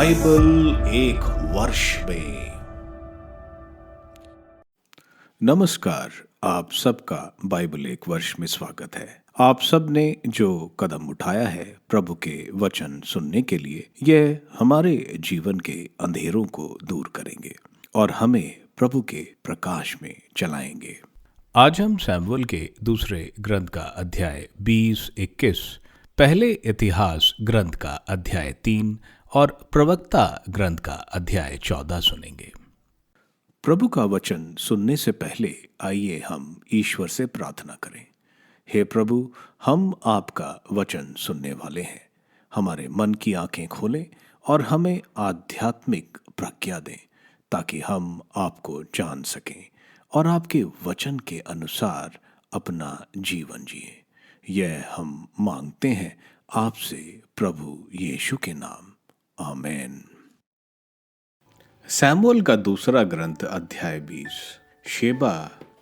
Bible एक वर्ष में। नमस्कार, आप सबका बाइबल एक वर्ष में स्वागत है। आप सब ने जो कदम उठाया है प्रभु के वचन सुनने के लिए, यह हमारे जीवन के अंधेरों को दूर करेंगे और हमें प्रभु के प्रकाश में चलाएंगे। आज हम सैमुअल के दूसरे ग्रंथ का अध्याय 20-21, पहले इतिहास ग्रंथ का अध्याय 3 और प्रवक्ता ग्रंथ का अध्याय 14 सुनेंगे। प्रभु का वचन सुनने से पहले आइए हम ईश्वर से प्रार्थना करें। हे प्रभु, हम आपका वचन सुनने वाले हैं। हमारे मन की आंखें खोलें और हमें आध्यात्मिक प्रज्ञा दें ताकि हम आपको जान सकें और आपके वचन के अनुसार अपना जीवन जिए। यह हम मांगते हैं आपसे प्रभु यीशु के नाम, आमीन। सैमुअल का दूसरा ग्रंथ अध्याय 20। शेबा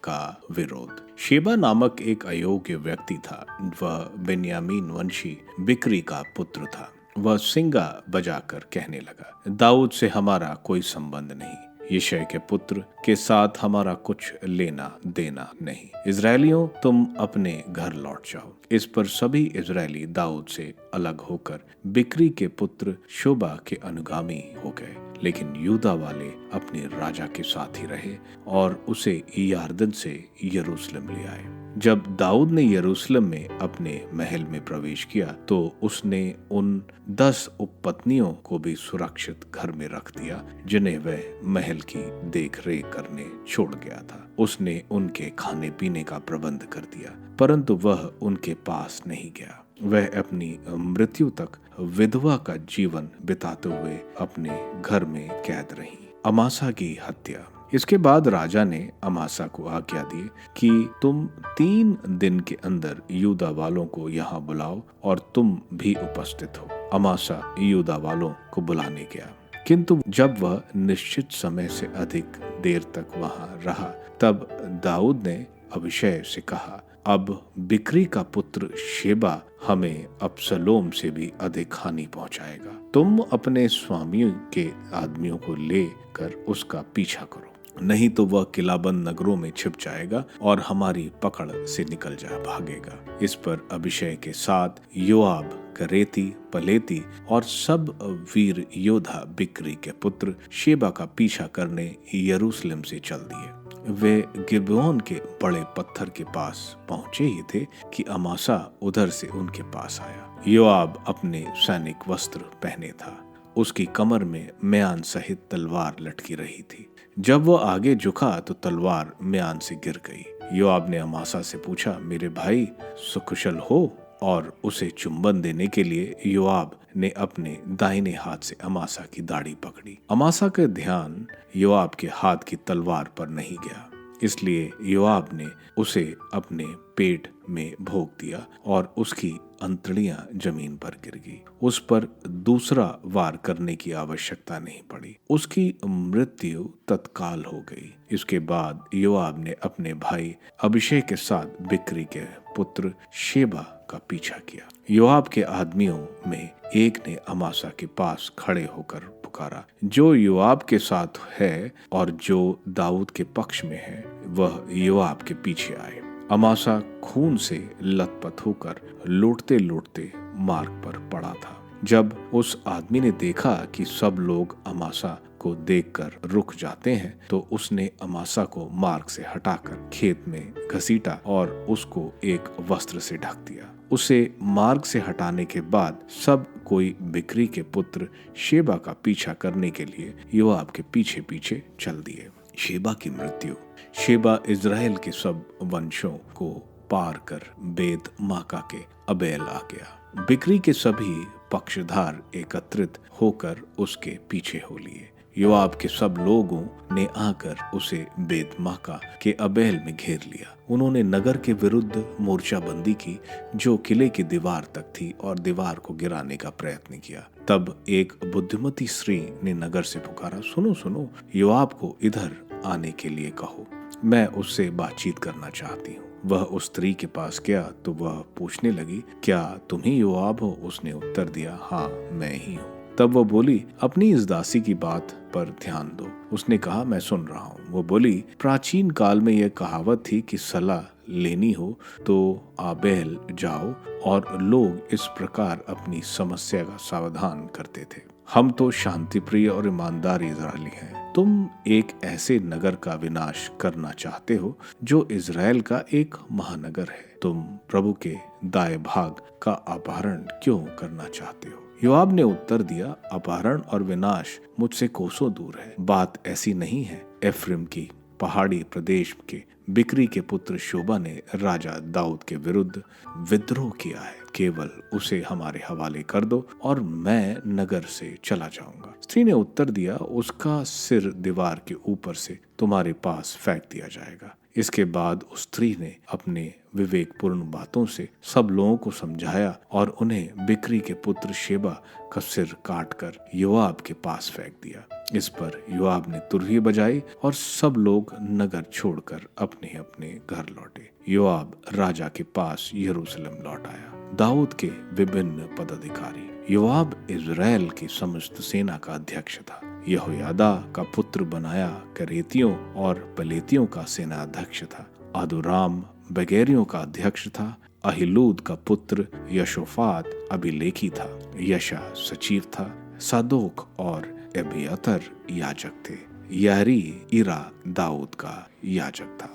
का विरोध। शेबा नामक एक अयोग्य व्यक्ति था। वह बेन्यामीन वंशी बिक्री का पुत्र था। वह सिंगा बजाकर कहने लगा, दाऊद से हमारा कोई संबंध नहीं, यिशै के पुत्र के साथ हमारा कुछ लेना देना नहीं। इजरायलियों, तुम अपने घर लौट जाओ। इस पर सभी इजरायली दाऊद से अलग होकर बिक्री के पुत्र शोबा के अनुगामी हो गए, लेकिन यूदा वाले अपने राजा के साथ ही रहे और उसे यारदन से यरूशलेम ले आए। जब दाऊद ने यरूशलेम में अपने महल में प्रवेश किया तो उसने उन 10 उपपत्नियों को भी सुरक्षित घर में रख दिया जिन्हें वह महल की देखरेख करने छोड़ गया था। उसने उनके खाने पीने का प्रबंध कर दिया, परंतु वह उनके पास नहीं गया। वह अपनी मृत्यु तक विधवा का जीवन बिताते हुए अपने घर में कैद रही। अमासा की हत्या। इसके बाद राजा ने अमासा को आज्ञा दी कि तुम 3 दिन के अंदर यूदा वालों को यहाँ बुलाओ और तुम भी उपस्थित हो। अमासा यूदा वालों को बुलाने गया, किंतु जब वह निश्चित समय से अधिक देर तक वहां रहा, तब दाऊद ने अबीशै से कहा, अब बिक्री का पुत्र शेबा हमें अबसलोम से भी अधिक हानि पहुंचाएगा। तुम अपने स्वामी के आदमियों को लेकर उसका पीछा करो, नहीं तो वह किलाबंद नगरों में छिप जाएगा और हमारी पकड़ से निकल जा भागेगा। इस पर अबीशै के साथ योआब, करेती, पलेती और सब वीर योद्धा बिक्री के पुत्र शेबा का पीछा करने यरूशलेम से चल दिए। वे गिबोन के बड़े पत्थर के पास पहुंचे ही थे कि अमासा उधर से उनके पास आया। योआब अपने सैनिक वस्त्र पहने था। उसकी कमर में म्यान सहित तलवार लटकी रही थी। जब वो आगे झुका तो तलवार म्यान से गिर गई। योआब ने अमासा से पूछा, मेरे भाई सुकुशल हो? और उसे चुंबन देने के लिए योआब ने अपने दाहिने हाथ से अमासा की दाढ़ी पकड़ी। अमासा का ध्यान योआब के हाथ की तलवार पर नहीं गया, इसलिए योआब ने उसे अपने पेट में भोंक दिया और उसकी अंतड़ियां जमीन पर गिर गई। उस पर दूसरा वार करने की आवश्यकता नहीं पड़ी। उसकी मृत्यु तत्काल हो गई। इसके बाद योआब ने अपने भाई अबीशै के साथ बिक्री के पुत्र शेबा का पीछा किया। योआब के आदमियों में एक ने अमासा के पास खड़े होकर पुकारा, जो योआब के साथ है और जो दाऊद के पक्ष में है, वह योआब के पीछे आए। अमासा खून से लथपथ होकर लौटते लौटते मार्ग पर पड़ा था। जब उस आदमी ने देखा कि सब लोग अमासा को देखकर रुक जाते हैं, तो उसने अमासा को मार्ग से हटाकर खेत में घसीटा और उसको एक वस्त्र से ढक दिया। उसे मार्ग से हटाने के बाद सब कोई बिक्री के पुत्र शेबा का पीछा करने के लिए योआब के पीछे पीछे चल दिए। शेबा की मृत्यु। शेबा इज़राइल के सब वंशों को पार कर बेत माका के अबेल आ गया। बिक्री के सभी पक्षधार एकत्रित होकर उसके पीछे हो लिए। योआब के सब लोगों ने आकर उसे बेत माका के अबेल में घेर लिया। उन्होंने नगर के विरुद्ध मोर्चाबंदी की जो किले की दीवार तक थी और दीवार को गिराने का प्रयत्न किया। तब एक बुद्धिमती स्त्री ने नगर से पुकारा, सुनो सुनो, योआब को इधर आने के लिए कहो, मैं उससे बातचीत करना चाहती हूँ। वह उस स्त्री के पास गया तो वह पूछने लगी, क्या तुम ही योआब हो? उसने उत्तर दिया, हाँ मैं ही हूँ। तब वो बोली, अपनी इस दासी की बात पर ध्यान दो। उसने कहा, मैं सुन रहा हूँ। वो बोली, प्राचीन काल में यह कहावत थी कि सलाह लेनी हो तो आबेल जाओ, और लोग इस प्रकार अपनी समस्या का समाधान करते थे। हम तो शांति प्रिय और ईमानदार इजरायली हैं। तुम एक ऐसे नगर का विनाश करना चाहते हो जो इजराइल का एक महानगर है। तुम प्रभु के दाएं भाग का अपहरण क्यों करना चाहते हो? योआब ने उत्तर दिया, अपहरण और विनाश मुझसे कोसों दूर है। बात ऐसी नहीं है। एफ्रेम की पहाड़ी प्रदेश के बिक्री के पुत्र शोबा ने राजा दाऊद के विरुद्ध विद्रोह किया है। केवल उसे हमारे हवाले कर दो और मैं नगर से चला जाऊंगा। स्त्री ने उत्तर दिया, उसका सिर दीवार के ऊपर से तुम्हारे पास फेंक दिया जाएगा। इसके बाद उस स्त्री ने अपने विवेकपूर्ण बातों से सब लोगों को समझाया और उन्हें बिक्री के पुत्र शेबा का सिर काटकर योआब के पास फेंक दिया। इस पर योआब ने तुरही बजाई और सब लोग नगर छोड़कर अपने अपने घर लौटे। योआब राजा के पास यरूशलेम लौट आया। दाऊद के विभिन्न पदाधिकारी। योआब इजराइल की समस्त सेना का अध्यक्ष था। यहोयादा का पुत्र बनाया करेतियों और पलेतियों का सेनाध्यक्ष था। अदुराम बगेरियों का अध्यक्ष था। अहिलूद का पुत्र यशोफात अभिलेखी था। यशा सचिव था। सादोक और एबियातर याजक थे। यारी इरा दाऊद का याजक था।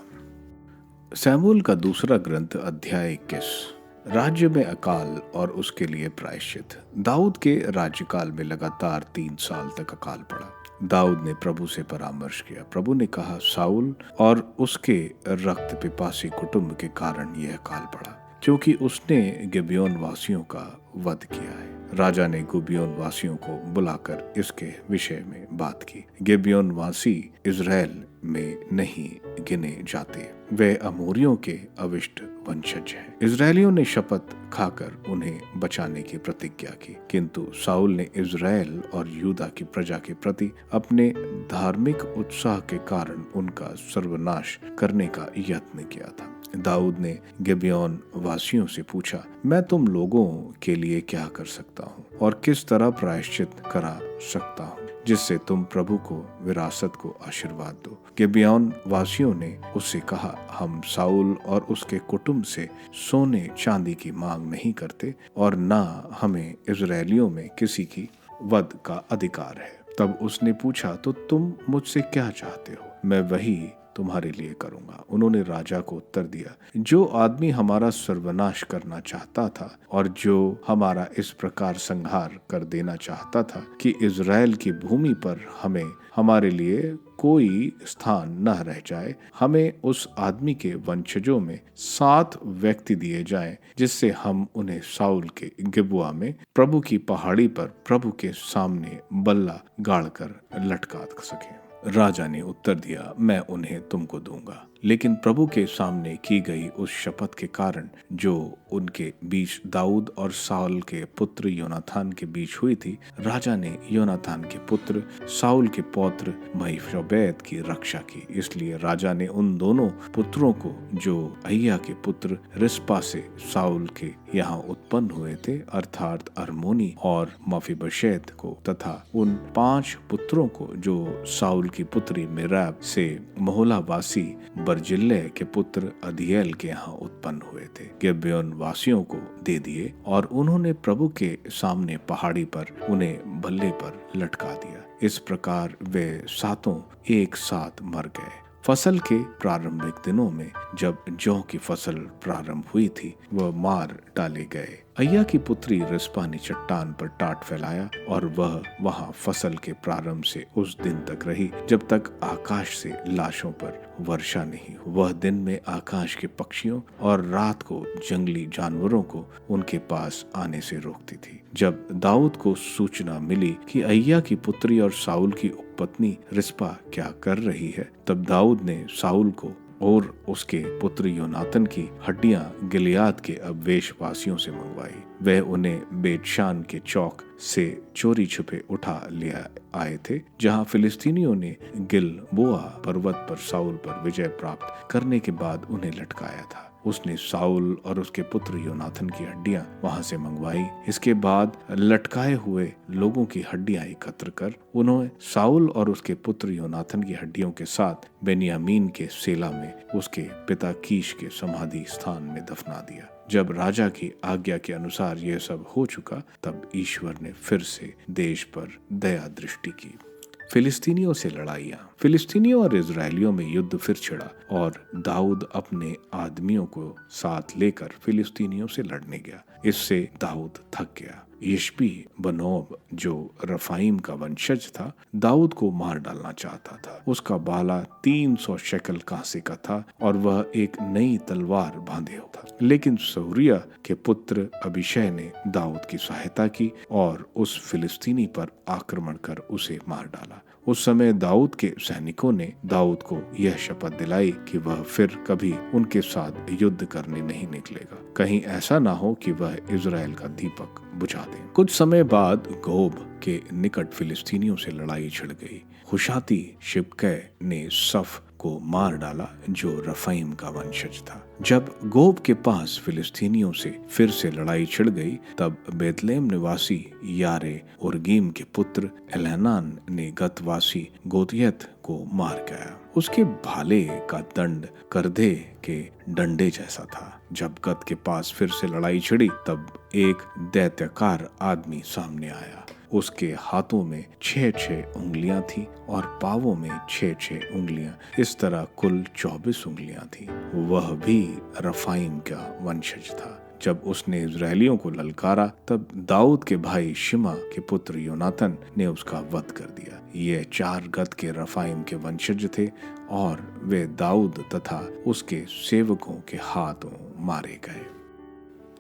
शमूएल का दूसरा ग्रंथ अध्याय 21। राज्य में अकाल और उसके लिए प्रायश्चित। दाऊद के राज्यकाल में लगातार 3 साल तक अकाल पड़ा। दाऊद ने प्रभु से परामर्श किया। प्रभु ने कहा, साउल और उसके रक्त पिपासी कुटुंब के कारण यह अकाल पड़ा, क्योंकि उसने गिबेयोन वासियों का वध किया है। राजा ने गिबेयोन वासियों को बुलाकर इसके विषय में बात की। गिबेयोन वासी इजराइल में नहीं गिने जाते, वे अमोरियों के अविष्ट वंशज हैं। इजरायलियों ने शपथ खाकर उन्हें बचाने की प्रतिज्ञा की, किंतु साउल ने इजराइल और यूदा की प्रजा के प्रति अपने धार्मिक उत्साह के कारण उनका सर्वनाश करने का यत्न किया था। दाऊद ने गिबेयोन वासियों से पूछा, मैं तुम लोगों के लिए क्या कर सकता हूँ और किस तरह प्रायश्चित करा सकता हूँ जिससे तुम प्रभु को विरासत को आशीर्वाद दो? गिबेयोन वासियों ने उससे कहा, हम साउल और उसके कुटुंब से सोने चांदी की मांग नहीं करते और ना हमें इजरायलियों में किसी की वध का अधिकार है। तब उसने पूछा, तो तुम मुझसे क्या चाहते हो? मैं वही तुम्हारे लिए करूंगा। उन्होंने राजा को उत्तर दिया, जो आदमी हमारा सर्वनाश करना चाहता था और जो हमारा इस प्रकार संहार कर देना चाहता था कि इजराइल की भूमि पर हमारे लिए कोई स्थान न रह जाए, हमें उस आदमी के वंशजों में 7 व्यक्ति दिए जाएं, जिससे हम उन्हें साउल के गिबुआ में प्रभु की पहाड़ी पर प्रभु के सामने बल्ला गाड़कर लटका सकें। राजा ने उत्तर दिया, मैं उन्हें तुमको दूंगा। लेकिन प्रभु के सामने की गई उस शपथ के कारण जो उनके बीच दाऊद और साउल के पुत्र योनाथान के बीच हुई थी, राजा ने योनाथान के पुत्र साउल के पौत्र महीशोबेत की रक्षा की। इसलिए राजा ने उन दोनों पुत्रों को जो अय्या के पुत्र रिस्पा से साउल के यहाँ उत्पन्न हुए थे, अर्थात अरमोनी और मफीबशेत को, तथा उन 5 पुत्रों को जो साउल की पुत्री मेराब से मोहलावासी बर्जिल्ले के पुत्र अदियेल के यहाँ उत्पन्न हुए थे, गिबेयोन वासियों को दे दिए और उन्होंने प्रभु के सामने पहाड़ी पर उन्हें बल्ले पर लटका दिया। इस प्रकार वे 7 एक साथ मर गए। फसल के प्रारंभिक दिनों में जब जौ की फसल प्रारंभ हुई थी, वह मार डाले गए। अय्या की पुत्री रिस्पा ने चट्टान पर टाट फैलाया और वह वहां फसल के प्रारंभ से उस दिन तक रही जब तक आकाश से लाशों पर वर्षा नहीं हुई। वह दिन में आकाश के पक्षियों और रात को जंगली जानवरों को उनके पास आने से रोकती थी। जब दाऊद को सूचना मिली कि अय्या की पुत्री और साउल की पत्नी रिस्पा क्या कर रही है, तब दाऊद ने साउल को और उसके पुत्र योनातन की हड्डियां गिलियाद के अवेशवासियों से मंगवाई। वह उन्हें बेतशान के चौक से चोरी छुपे उठा ले आए थे, जहां फिलिस्तीनियों ने गिलबोआ पर्वत पर साउल पर विजय प्राप्त करने के बाद उन्हें लटकाया था। उसने साउल और उसके पुत्र योनाथन की हड्डियां वहां से मंगवाई। इसके बाद लटकाए हुए लोगों की हड्डियां एकत्र कर उन्होंने साउल और उसके पुत्र योनाथन की हड्डियों के साथ बेन्यामीन के सेला में उसके पिता कीश के समाधि स्थान में दफना दिया। जब राजा की आज्ञा के अनुसार यह सब हो चुका, तब ईश्वर ने फिर से देश पर दया दृष्टि की। फिलिस्तीनियों से लड़ाइयां। फिलिस्तीनियों और इजरायलियों में युद्ध फिर छिड़ा और दाऊद अपने आदमियों को साथ लेकर फिलिस्तीनियों से लड़ने गया। इससे दाऊद थक गया। यिशबी बनोब, जो रफाइम का वंशज था, दाऊद को मार डालना चाहता था। उसका बाला 300 शेकल कांसे का था और वह एक नई तलवार बांधे हुआ था। लेकिन सऊरिया के पुत्र अभिषय ने दाऊद की सहायता की और उस फिलिस्तीनी पर आक्रमण कर उसे मार डाला। उस समय दाऊद के सैनिकों ने दाऊद को यह शपथ दिलाई कि वह फिर कभी उनके साथ युद्ध करने नहीं निकलेगा, कहीं ऐसा ना हो कि वह इजराइल का दीपक बुझा दे। कुछ समय बाद गोब के निकट फिलिस्तीनियों से लड़ाई छिड़ गई। हुशाती शिबकै ने सफ को मार डाला, जो रफाइम का वंशज था। जब गोब के पास फिलिस्तीनियों से फिर से लड़ाई छिड़ गई, तब बेतलेम निवासी यारे उर्गीम के पुत्र एलहनान ने गतवासी गोतियत को मार गया। उसके भाले का दंड करदे के डंडे जैसा था। जब गत के पास फिर से लड़ाई छिड़ी, तब एक दैत्यकार आदमी सामने आया। उसके हाथों में 6-6 उंगलियां थी और पावों में 6-6 उंगलियां, इस तरह कुल 24 उंगलियां थी। वह भी रफाइम का वंशज था। जब उसने इजरायलियों को ललकारा, तब दाऊद के भाई शिमा के पुत्र योनाथन ने उसका वध कर दिया। ये 4 गत के रफाइम के वंशज थे और वे दाऊद तथा उसके सेवकों के हाथों मारे गए।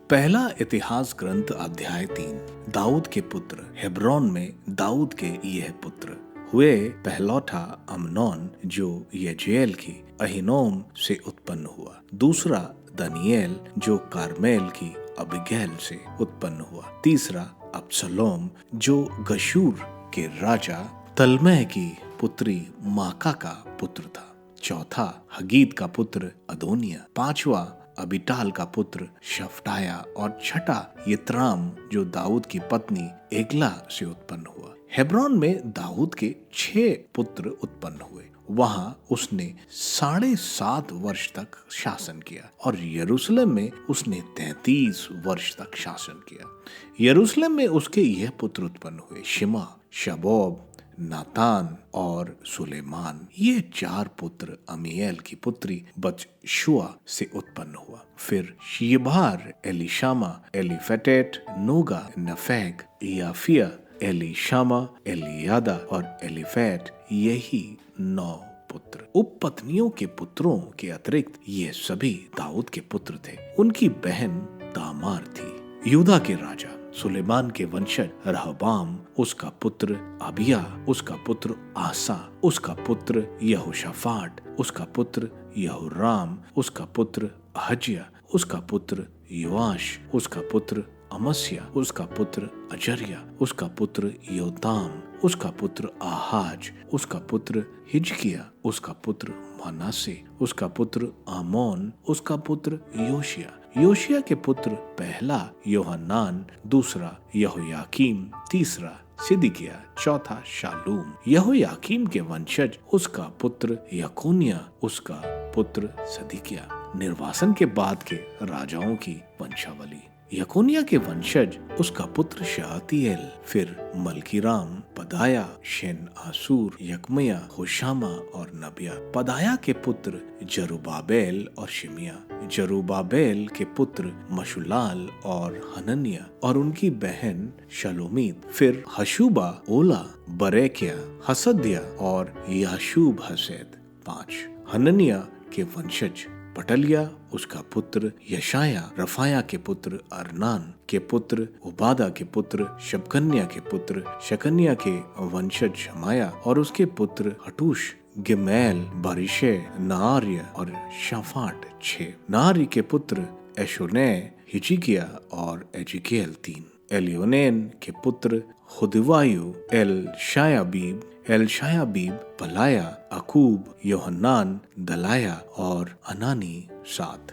पहला इतिहास ग्रंथ अध्याय 3। दाऊद के पुत्र। हेब्रोन में दाऊद के यह पुत्र हुए। पहलौठा अमनोन, जो यजेल की अहीनोम से उत्पन्न हुआ। दूसरा दानिएल, जो कार्मेल की अबिगैल से उत्पन्न हुआ। तीसरा अब्सलोम, जो गशूर के राजा तलमै की पुत्री माका का पुत्र था। चौथा हगीत का पुत्र अदोनिया। पांचवा अबिटाल का पुत्र शफ्टाया और छठा यित्राम, जो दाऊद की पत्नी एगला से उत्पन्न हुआ। हेब्रोन में दाऊद के 6 पुत्र उत्पन्न हुए। वहां उसने 7.5 वर्ष तक शासन किया और यरूशलेम में उसने 33 वर्ष तक शासन किया। यरूशलेम में उसके यह पुत्र उत्पन्न हुए: शिमा, शबोब, नातान और सुलेमान। ये 4 पुत्र अमीएल की पुत्री बतशुआ से उत्पन्न हुआ। फिर शिबार, एलिशामा, एलीफेटेट, नोगा, नफेग, याफिया, एलीशामा, एलियादा और एलीफेट, यही 9 पुत्र। उपपत्नियों के पुत्रों के अतिरिक्त ये सभी दाऊद के पुत्र थे। उनकी बहन तामार थी। यूदा के राजा सुलेमान के वंशज रहबाम, उसका पुत्र अबिया, उसका पुत्र आसा, उसका पुत्र यहोशाफाट, उसका पुत्र यहोराम, उसका पुत्र अहज्या, उसका पुत्र योआश, उसका पुत्र अमस्या, उसका पुत्र अजर्या, उसका पुत्र योताम, उसका पुत्र आहाज, उसका पुत्र हिजकिया, उसका पुत्र मनासे, उसका पुत्र आमोन, उसका पुत्र योशिया। योशिया के पुत्र पहला योहन्नान, दूसरा यहोयाकीम, तीसरा सिदकिय्याह, चौथा शालूम। यहोयाकीम के वंशज उसका पुत्र यकोन्या, उसका पुत्र सदिकिय्याह। निर्वासन के बाद के राजाओं की वंशावली। यकोन्या के वंशज उसका पुत्र शातिएल, फिर मल्कीराम, पदाया, शेन आसूर, यकमया, होशामा और नबिया। पदाया के पुत्र जरुबाबेल और शिमिया। जरुबाबेल के पुत्र मशुलाल और हनन्या और उनकी बहन शलोमीत। फिर हशुबा, ओला, बरेकिया, हसद्या और याशूब हसेद। 5 हनन्या के वंशज पटलिया, उसका पुत्र यशाया, रफाया के पुत्र अरनान के पुत्र उबादा के पुत्र शबकन्या के पुत्र शकन्या के वंशज शमाया और उसके पुत्र हटूश, गिमैल, बारिशे, नार्य और शाफाट। 6 नारी के पुत्र एशोने, हिजकिया और एजिकेल। 3 एलियोनेन के पुत्र हुदवायु, एल शायाबीब, पलाया, अकूब, योहन्नान, दलाया और अनानी। 7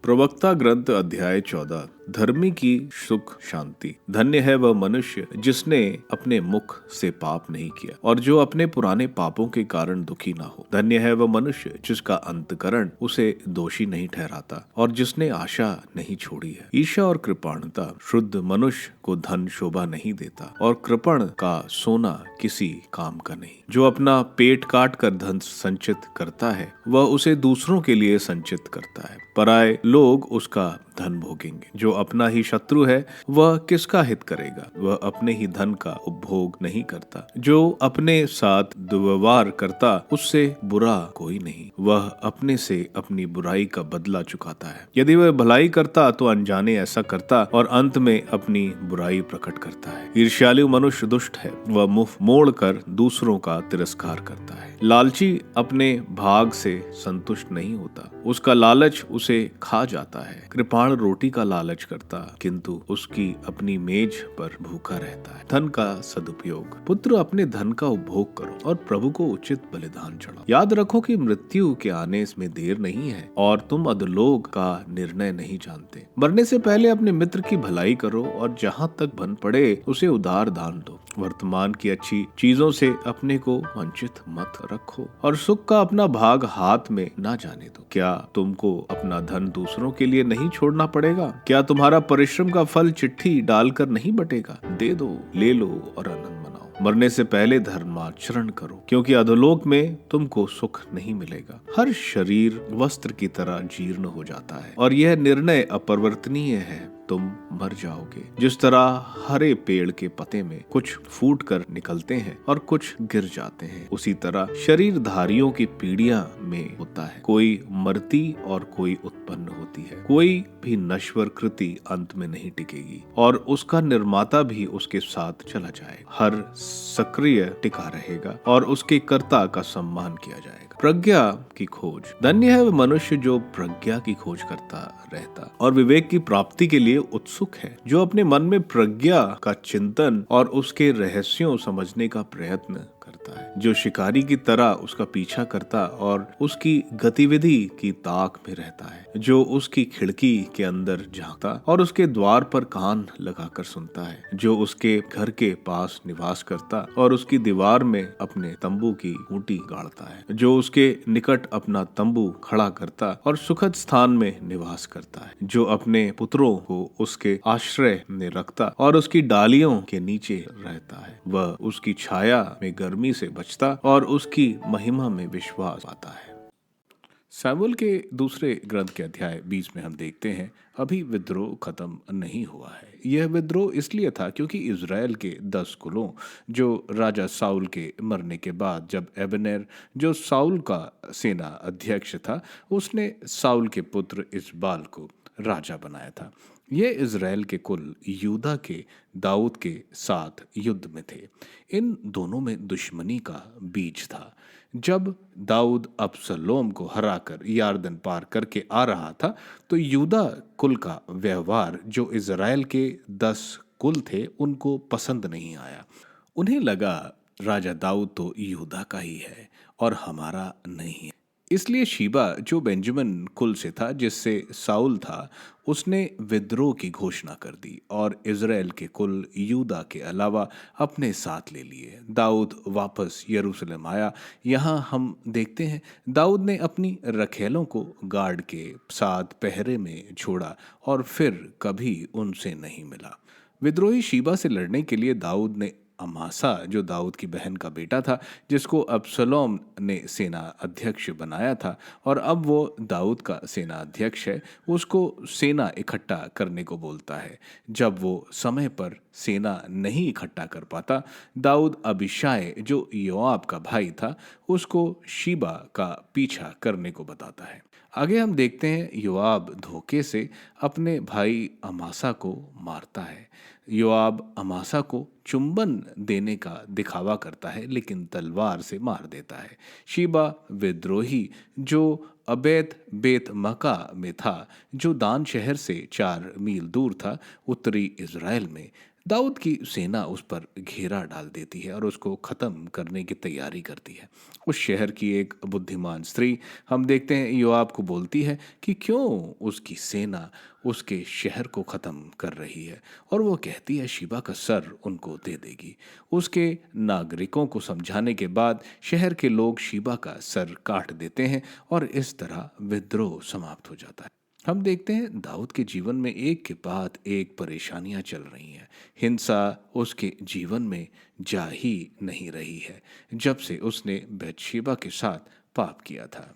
प्रवक्ता ग्रंथ अध्याय 14। धर्मी की सुख शांति। धन्य है वह मनुष्य जिसने अपने मुख से पाप नहीं किया और जो अपने पुराने पापों के कारण दुखी ना हो। धन्य है वह मनुष्य जिसका अंतकरण उसे दोषी नहीं ठहराता और जिसने आशा नहीं छोड़ी है। ईर्ष्या और कृपणता। शुद्ध मनुष्य को धन शोभा नहीं देता और कृपण का सोना किसी काम का नहीं। जो अपना पेट काट कर धन संचित करता है वह उसे दूसरों के लिए संचित करता है। पराये लोग उसका धन भोगेंगे। जो अपना ही शत्रु है वह किसका हित करेगा। वह अपने ही धन का उपभोग नहीं करता। जो अपने साथ दुर्व्यवहार करता उससे बुरा कोई नहीं। वह अपने से अपनी बुराई का बदला चुकाता है। यदि वह भलाई करता तो अनजाने ऐसा करता और अंत में अपनी बुराई प्रकट करता है। ईर्ष्यालु मनुष्य दुष्ट है, वह मुंह मोड़ कर दूसरों का तिरस्कार करता है। लालची अपने भाग से संतुष्ट नहीं होता, उसका लालच उसे खा जाता है। कृपाण रोटी का लालच करता किंतु उसकी अपनी मेज पर भूखा रहता है। धन का सदुपयोग। पुत्र अपने धन का उपभोग करो और प्रभु को उचित बलिदान चढ़ाओ। याद रखो कि मृत्यु के आने में देर नहीं है और तुम अधोलोक का निर्णय नहीं जानते। मरने से पहले अपने मित्र की भलाई करो और जहाँ तक बन पड़े उसे उदार दान दो। वर्तमान की अच्छी चीजों से अपने को वंचित मत रखो और सुख का अपना भाग हाथ में ना जाने दो। क्या तुमको अपना धन दूसरों के लिए नहीं छोड़ना पड़ेगा? क्या तुम्हारा परिश्रम का फल चिट्ठी डालकर नहीं बटेगा? दे दो, ले लो और आनंद मनाओ। मरने से पहले धर्माचरण करो क्योंकि अधोलोक में तुमको सुख नहीं मिलेगा। हर शरीर वस्त्र की तरह जीर्ण हो जाता है और यह निर्णय अपरिवर्तनीय है, तुम मर जाओगे। जिस तरह हरे पेड़ के पत्ते में कुछ फूट कर निकलते हैं और कुछ गिर जाते हैं, उसी तरह शरीरधारियों की पीढ़ियां में होता है। कोई मरती और कोई उत्पन्न होती है। कोई भी नश्वर कृति अंत में नहीं टिकेगी और उसका निर्माता भी उसके साथ चला जाएगा। हर सक्रिय टिका रहेगा और उसके कर्ता का सम्मान किया जाएगा। प्रज्ञा की खोज। धन्य है वह मनुष्य जो प्रज्ञा की खोज करता रहता और विवेक की प्राप्ति के लिए उत्सुक है। जो अपने मन में प्रज्ञा का चिंतन और उसके रहस्यों समझने का प्रयत्न करता है। जो शिकारी की तरह उसका पीछा करता और उसकी गतिविधि की ताक में रहता है। जो उसकी खिड़की के अंदर झांकता और उसके द्वार पर कान लगाकर सुनता है। जो उसके घर के पास निवास करता और उसकी दीवार में अपने तंबू की खूंटी गाड़ता है। जो उसके निकट अपना तंबू खड़ा करता और सुखद स्थान में निवास करता है। जो अपने पुत्रों को उसके आश्रय में रखता और उसकी डालियों के नीचे रहता है। वह उसकी छाया में गर्मी से बचता और उसकी महिमा में विश्वास पाता है। सामुएल के दूसरे ग्रंथ के अध्याय 20 में हम देखते हैं, अभी विद्रोह खत्म नहीं हुआ है। यह विद्रोह इसलिए था क्योंकि इज़राइल के 10 कुलों जो राजा साउल के मरने के बाद, जब एबनेर जो साउल का सेना अध्यक्ष था, उसने साउल के पुत्र इस्बाल को राजा बनाया था। ये इज़राइल के कुल यूदा के दाऊद के साथ युद्ध में थे। इन दोनों में दुश्मनी का बीज था। जब दाऊद अबसलोम को हराकर यारदन पार करके आ रहा था तो यूदा कुल का व्यवहार जो इज़राइल के 10 कुल थे उनको पसंद नहीं आया। उन्हें लगा राजा दाऊद तो यूदा का ही है और हमारा नहीं है। इसलिए शीबा जो बेंजामिन कुल से था, जिससे साउल था, उसने विद्रोह की घोषणा कर दी और इज़राइल के कुल यूदा के अलावा अपने साथ ले लिए। दाऊद वापस यरूशलेम आया। यहाँ हम देखते हैं दाऊद ने अपनी रखैलों को गार्ड के साथ पहरे में छोड़ा और फिर कभी उनसे नहीं मिला। विद्रोही शीबा से लड़ने के लिए दाऊद ने अमासा जो दाऊद की बहन का बेटा था, जिसको अबसलोम ने सेना अध्यक्ष बनाया था और अब वो दाऊद का सेना अध्यक्ष है, उसको सेना इकट्ठा करने को बोलता है। जब वो समय पर सेना नहीं इकट्ठा कर पाता, दाऊद अबीशाय जो योआब का भाई था उसको शीबा का पीछा करने को बताता है। आगे हम देखते हैं योआब धोखे से अपने भाई अमासा को मारता है। योआब अमासा को चुंबन देने का दिखावा करता है लेकिन तलवार से मार देता है। शीबा विद्रोही जो अबेत बेत मका में था, जो दान शहर से 4 मील दूर था, उत्तरी इज़राइल में दाऊद की सेना उस पर घेरा डाल देती है और उसको ख़त्म करने की तैयारी करती है। उस शहर की एक बुद्धिमान स्त्री, हम देखते हैं, योआब को बोलती है कि क्यों उसकी सेना उसके शहर को ख़त्म कर रही है, और वो कहती है शीबा का सर उनको दे देगी। उसके नागरिकों को समझाने के बाद शहर के लोग शीबा का सर काट देते हैं और इस तरह विद्रोह समाप्त हो जाता है। हम देखते हैं दाऊद के जीवन में एक के बाद एक परेशानियां चल रही हैं। हिंसा उसके जीवन में जा ही नहीं रही है जब से उसने बैतशेबा के साथ पाप किया था।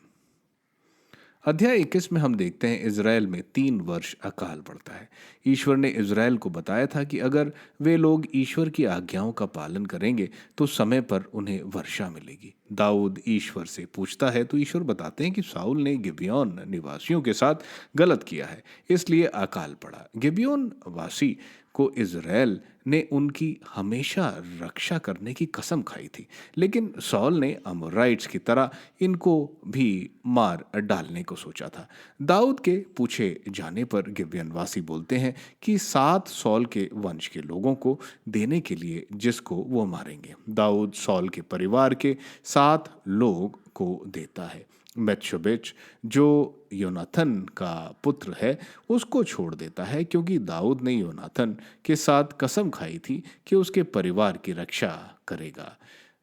अध्याय 21 में हम देखते हैं इज़राइल में 3 वर्ष अकाल पड़ता है। ईश्वर ने इज़राइल को बताया था कि अगर वे लोग ईश्वर की आज्ञाओं का पालन करेंगे तो समय पर उन्हें वर्षा मिलेगी। दाऊद ईश्वर से पूछता है तो ईश्वर बताते हैं कि साउल ने गिबेयोन निवासियों के साथ गलत किया है, इसलिए अकाल पड़ा। गिबेयोन वासी को इज़राइल ने उनकी हमेशा रक्षा करने की कसम खाई थी, लेकिन सौल ने अमोराइट्स की तरह इनको भी मार डालने को सोचा था। दाऊद के पूछे जाने पर गिबेयनवासी बोलते हैं कि 7 सौल के वंश के लोगों को देने के लिए जिसको वो मारेंगे। दाऊद सौल के परिवार के 7 लोग को देता है। मेतशेबेच जो योनाथन का पुत्र है उसको छोड़ देता है, क्योंकि दाऊद ने योनाथन के साथ कसम खाई थी कि उसके परिवार की रक्षा करेगा।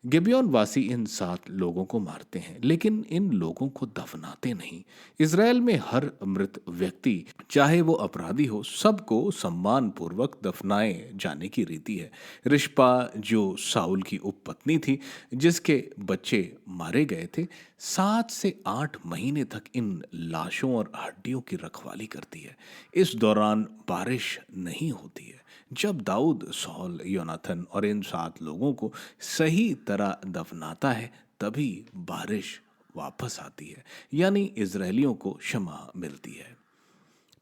गिबेयोन वासी इन 7 लोगों को मारते हैं, लेकिन इन लोगों को दफनाते नहीं। इज़राइल में हर मृत व्यक्ति, चाहे वो अपराधी हो, सबको सम्मान पूर्वक दफनाए जाने की रीति है। रिश्पा जो साउल की उपपत्नी थी, जिसके बच्चे मारे गए थे, 7 से 8 महीने तक इन लाशों और हड्डियों की रखवाली करती है। इस दौरान बारिश नहीं होती है। जब दाऊद सौल, योनाथन और इन 7 लोगों को सही तरह दफनाता है तभी बारिश वापस आती है, यानी इजरायलियों को क्षमा मिलती है।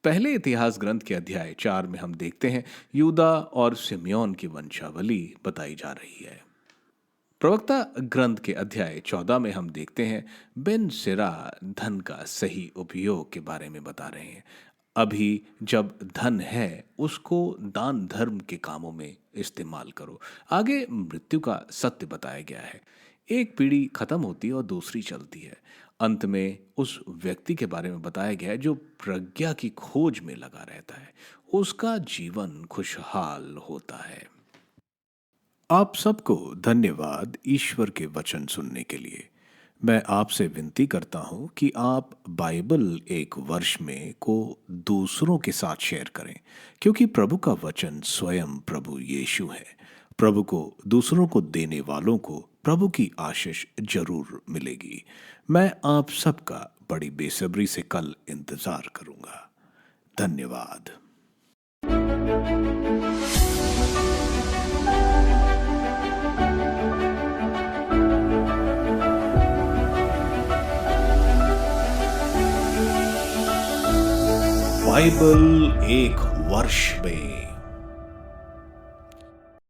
पहले इतिहास ग्रंथ के अध्याय 4 में हम देखते हैं यूदा और सिमियोन की वंशावली बताई जा रही है। प्रवक्ता ग्रंथ के अध्याय 14 में हम देखते हैं बेन सिरा धन का सही उपयोग के बारे में बता रहे हैं। अभी जब धन है उसको दान धर्म के कामों में इस्तेमाल करो। आगे मृत्यु का सत्य बताया गया है। एक पीढ़ी खत्म होती है और दूसरी चलती है। अंत में उस व्यक्ति के बारे में बताया गया है जो प्रज्ञा की खोज में लगा रहता है, उसका जीवन खुशहाल होता है। आप सबको धन्यवाद ईश्वर के वचन सुनने के लिए। मैं आपसे विनती करता हूं कि आप बाइबल एक वर्ष में को दूसरों के साथ शेयर करें, क्योंकि प्रभु का वचन स्वयं प्रभु यीशु है। प्रभु को दूसरों को देने वालों को प्रभु की आशीष जरूर मिलेगी। मैं आप सबका बड़ी बेसब्री से कल इंतजार करूंगा। धन्यवाद। बाइबल एक वर्ष में